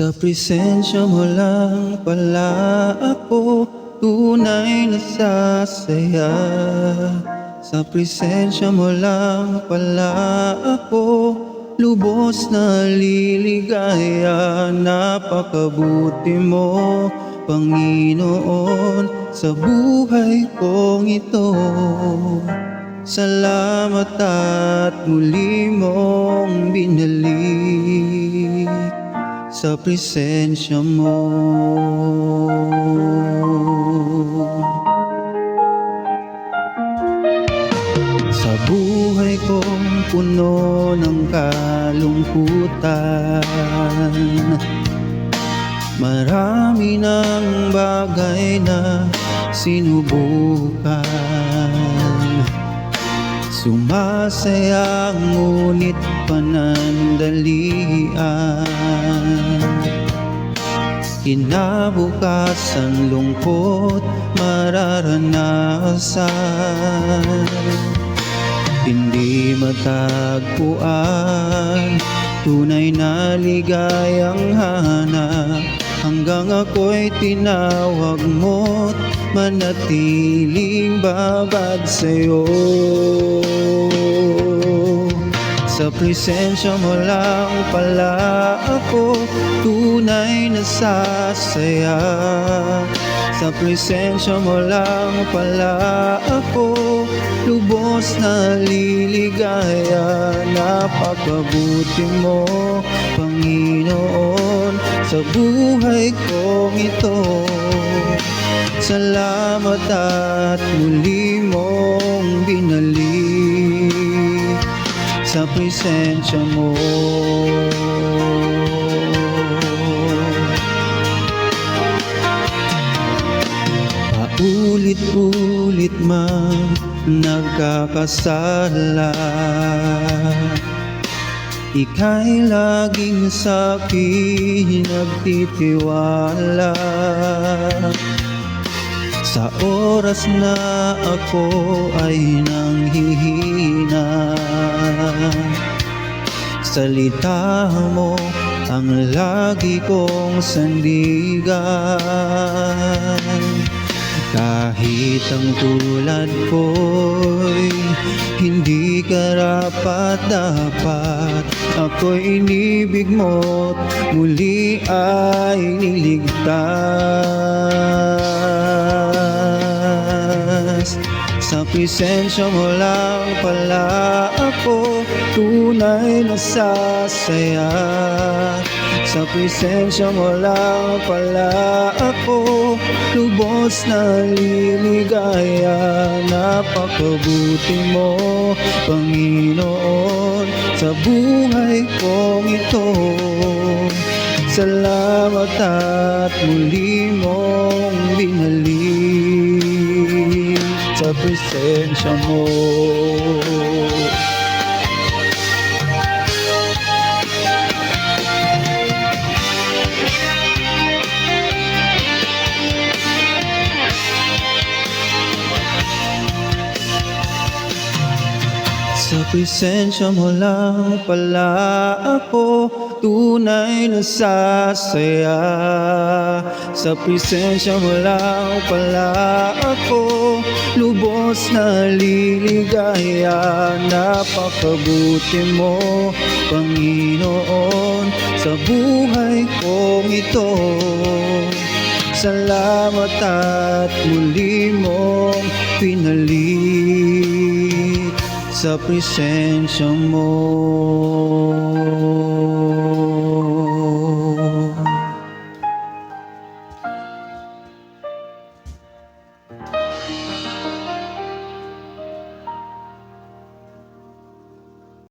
Sa presensya mo lang pala ako tunay na sasaya. Sa presensya mo lang pala ako lubos na liligaya. Napakabuti mo, Panginoon, sa buhay kong ito. Salamat at muli mong binalik sa presensya mo. Sa buhay kong puno ng kalungkutan, marami ng bagay na sinubukan. Sumasaya ngunit panandalian, kinabukasan lungkot mararanasan. Hindi matagpuan tunay na ligayang hanap, hanggang ako'y tinawag mo't manatiling babad sa'yo. Sa presensya mo lang pala ako tunay na sasaya. Sa presensya mo lang pala ako lubos na liligaya. Napakabuti mo, Panginoon, sa buhay kong ito. Salamat at muli mong binalik sa presensya mo. Paulit-ulit man nagkakasala, ika'y laging sa'kin nagtitiwala. Sa oras na ako ay nanghihina, salita mo ang lagi kong sandigan. Kahit ang tulad ko'y hindi karapat-dapat, ako'y inibig mo't muli ay niligtas. Sa presensya mo lang pala ako tunay na sasaya. Sa presensya mo lang pala ako lubos na liligaya. Napakabuti mo, Panginoon, sa buhay kong ito. Salamat at muli mong binalik sa presensya mo. Sa presensya mo lang pala ako tunay na sasaya. Sa presensya mo lang pala ako lubos na liligaya. Napakabuti mo, Panginoon, sa buhay kong ito. Salamat at muli mong pinalik sa presensya mo.